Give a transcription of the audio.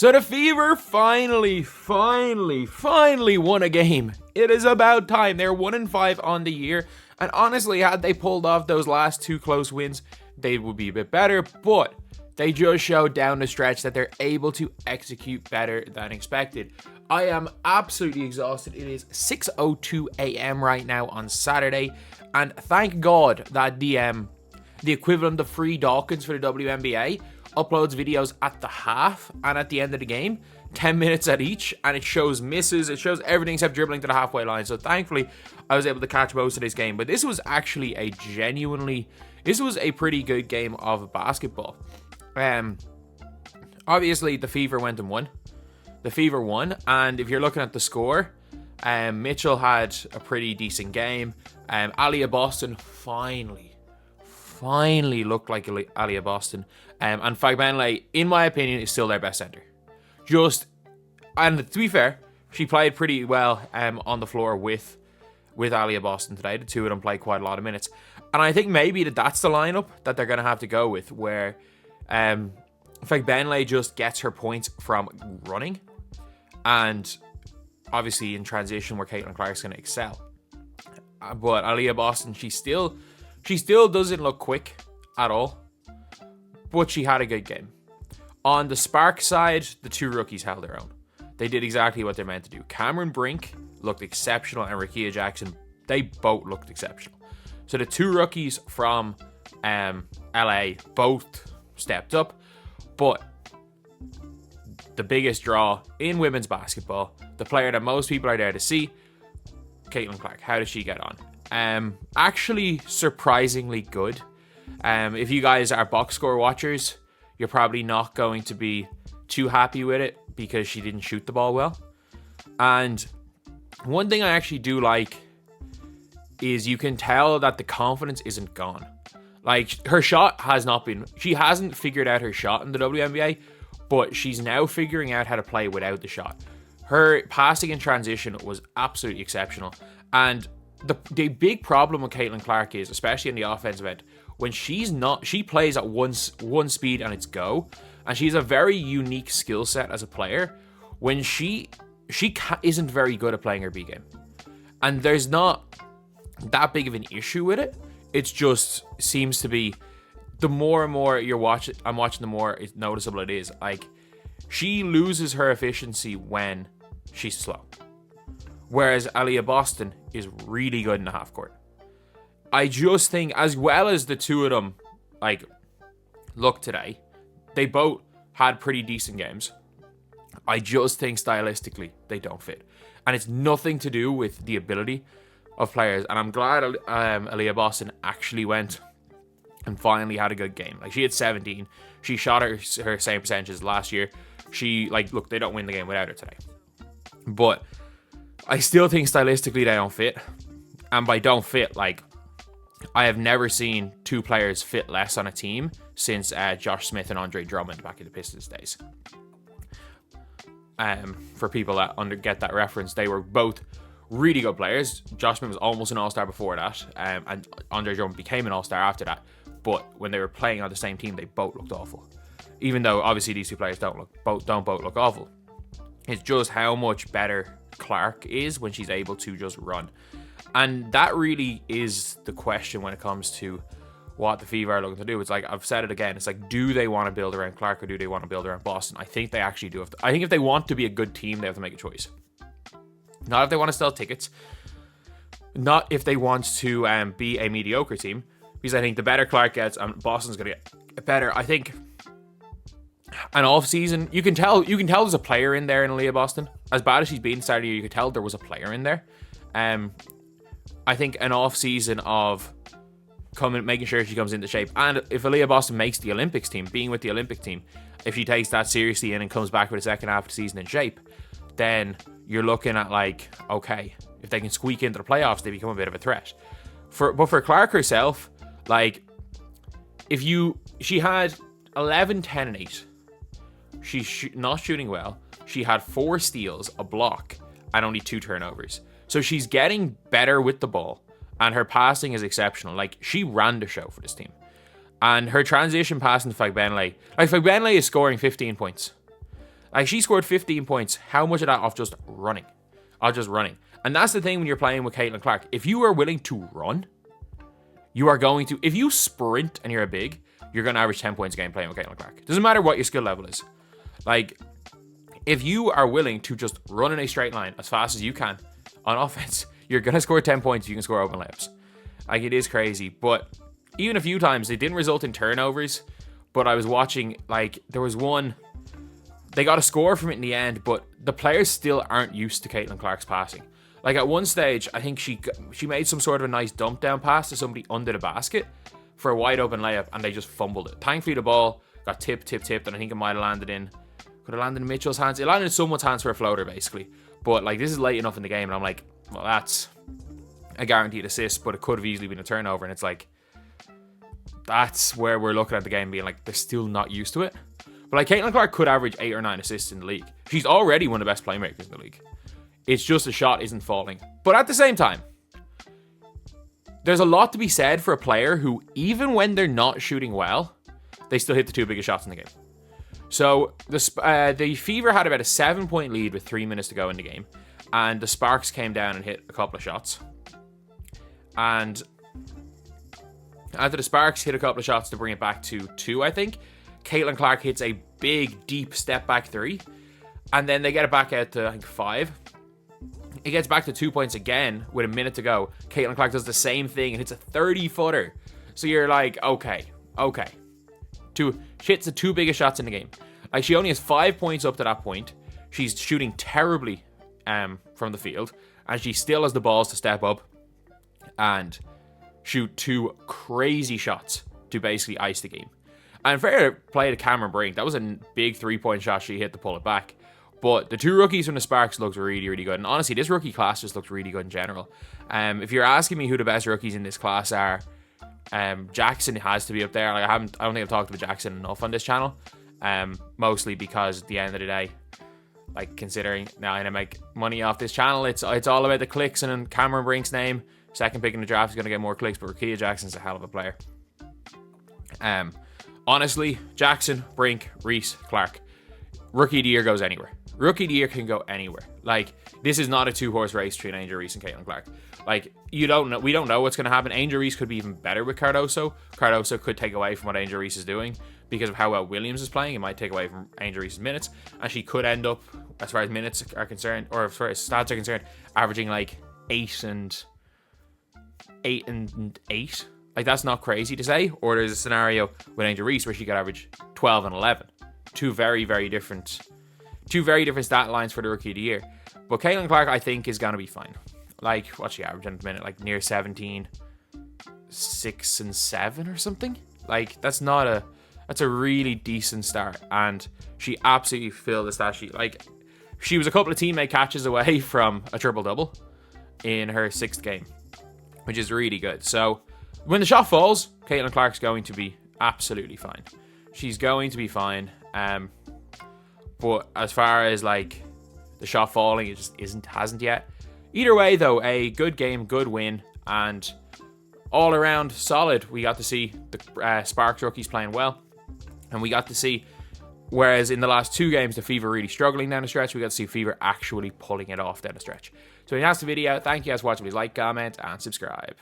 So the Fever finally won a game. It is about time. They're 1-5 on the year. And honestly, had they pulled off those last two close wins, they would be a bit better. But they just showed down the stretch that they're able to execute better than expected. I am absolutely exhausted. It is 6:02 a.m. right now on Saturday. And thank God that the equivalent of Free Dawkins for the WNBA uploads videos at the half and at the end of the game, 10 minutes at each, and it shows misses, it shows everything except dribbling to the halfway line. So thankfully, I was able to catch most of this game. But this was actually a pretty good game of basketball. Obviously, the Fever went and won. The Fever won, and if you're looking at the score, Mitchell had a pretty decent game. Aliyah Boston finally looked like Aliyah Boston. And Fagbenle, in my opinion, is still their best center. And to be fair, she played pretty well on the floor with Aliyah Boston today. The two of them played quite a lot of minutes. And I think maybe that's the lineup that they're going to have to go with, where Fagbenle just gets her points from running. And obviously in transition where Caitlin Clark's going to excel. But Aliyah Boston, she still doesn't look quick at all. But she had a good game. On the Spark side, the two rookies held their own. They did exactly what they're meant to do. Cameron Brink looked exceptional, and Rickea Jackson, they both looked exceptional. So the two rookies from LA both stepped up. But the biggest draw in women's basketball, the player that most people are there to see, Caitlin Clark. How does she get on? Actually, surprisingly good. If you guys are box score watchers, you're probably not going to be too happy with it because she didn't shoot the ball well. And one thing I actually do like is you can tell that the confidence isn't gone. Like, her shot she hasn't figured out her shot in the WNBA, but she's now figuring out how to play without the shot. Her passing in transition was absolutely exceptional. And the big problem with Caitlin Clark is, especially in the offensive end, when she plays at one speed and it's go, and she's a very unique skill set as a player. When she isn't very good at playing her B game, and there's not that big of an issue with it. It just seems to be the more and more I'm watching, the more it's noticeable it is. Like, she loses her efficiency when she's slow, whereas Aliyah Boston is really good in the half court. I just think, as well as the two of them, like, look today, they both had pretty decent games. I just think stylistically they don't fit, and it's nothing to do with the ability of players. And I'm glad Aliyah Boston actually went and finally had a good game. Like, she had 17. She shot her same percentages last year. Look, they don't win the game without her today. But I still think stylistically they don't fit. And by don't fit, like, I have never seen two players fit less on a team since Josh Smith and Andre Drummond back in the Pistons days. For people that get that reference, they were both really good players. Josh Smith was almost an all-star before that, and Andre Drummond became an all-star after that. But when they were playing on the same team, they both looked awful. Even though obviously these two players don't both look awful. It's just how much better Clark is when she's able to just run. And that really is the question when it comes to what the Fever are looking to do. It's like, I've said it again, it's like, do they want to build around Clark or do they want to build around Boston? I think they actually do. I think if they want to be a good team, they have to make a choice. Not if they want to sell tickets. Not if they want to be a mediocre team. Because I think the better Clark gets, Boston's going to get better. I think an off-season, you can tell there's a player in there in Aliyah Boston. As bad as she's been starting year, you could tell there was a player in there. I think an off-season of making sure she comes into shape. And if Aliyah Boston makes the Olympics team, being with the Olympic team, if she takes that seriously and comes back with the second half of the season in shape, then you're looking at, like, okay, if they can squeak into the playoffs, they become a bit of a threat. But for Clark herself, like, she had 11, 10, and 8. She's not shooting well. She had 4 steals, a block, and only 2 turnovers. So she's getting better with the ball, and her passing is exceptional. Like, she ran the show for this team. And her transition passing to Fagbenle, like, Fagbenle is scoring 15 points. Like, she scored 15 points. How much of that off just running? Off just running. And that's the thing when you're playing with Caitlin Clark. If you are willing to run, you are going to... If you sprint and you're a big, you're going to average 10 points a game playing with Caitlin Clark. Doesn't matter what your skill level is. Like, if you are willing to just run in a straight line as fast as you can on offense, you're going to score 10 points. You can score open layups. Like, it is crazy. But even a few times, they didn't result in turnovers. But I was watching, like, there was one... They got a score from it in the end, but the players still aren't used to Caitlin Clark's passing. Like, at one stage, I think she made some sort of a nice dump down pass to somebody under the basket for a wide open layup, and they just fumbled it. Thankfully, the ball got tipped, and I think it might have landed in... Could have landed in Mitchell's hands. It landed in someone's hands for a floater, basically. But, like, this is late enough in the game, and I'm like, well, that's a guaranteed assist, but it could have easily been a turnover, and it's like... That's where we're looking at the game being like, they're still not used to it. But like, Caitlin Clark could average 8 or 9 assists in the league. She's already one of the best playmakers in the league. It's just the shot isn't falling. But at the same time, there's a lot to be said for a player who, even when they're not shooting well, they still hit the 2 biggest shots in the game. So the Fever had about a 7-point lead with 3 minutes to go in the game. And the Sparks came down and hit a couple of shots. And after the Sparks hit a couple of shots to bring it back to 2, I think, Caitlin Clark hits a big, deep step back 3. And then they get it back out to, I think, 5. It gets back to 2 points again with a minute to go. Caitlin Clark does the same thing and hits a 30-footer. So you're like, okay. She hits the 2 biggest shots in the game. Like, she only has 5 points up to that point. She's shooting terribly from the field. And she still has the balls to step up and shoot 2 crazy shots to basically ice the game. And fair play to Cameron Brink. That was a big 3-point shot she hit to pull it back. But the 2 rookies from the Sparks looked really, really good. And honestly, this rookie class just looks really good in general. If you're asking me who the best rookies in this class are, Jackson has to be up there. Like, I don't think I've talked about Jackson enough on this channel. Mostly because at the end of the day, like, considering now I make money off this channel, it's all about the clicks, and in Cameron Brink's name, second pick in the draft is going to get more clicks, but Rakia Jackson's a hell of a player. Honestly, Jackson, Brink, Reese, Clark. Rookie of the year goes anywhere. Rookie of the year can go anywhere. Like, this is not a 2-horse race between Angel Reese and Caitlin Clark. Like, we don't know what's going to happen. Angel Reese could be even better with Cardoso. Cardoso could take away from what Angel Reese is doing because of how well Williams is playing. It might take away from Angel Reese's minutes. And she could end up, as far as minutes are concerned, or as far as stats are concerned, averaging like 8 and 8. Like, that's not crazy to say. Or there's a scenario with Angel Reese where she could average 12 and 11. Two very different stat lines for the Rookie of the Year. But Caitlin Clark, I think, is going to be fine. Like, what's she averaging at the minute? Like, near 17, 6 and 7 or something? Like, that's a really decent start. And she absolutely filled the stat sheet. Like, she was a couple of teammate catches away from a triple-double in her 6th game, which is really good. So, when the shot falls, Caitlin Clark's going to be absolutely fine. She's going to be fine. But as far as, like, the shot falling, it just hasn't yet. Either way, though, a good game, good win, and all around solid. We got to see the Sparks rookies playing well, and we got to see, whereas in the last 2 games, the Fever really struggling down the stretch, we got to see Fever actually pulling it off down the stretch. So that's the video. Thank you guys for watching. Please like, comment, and subscribe.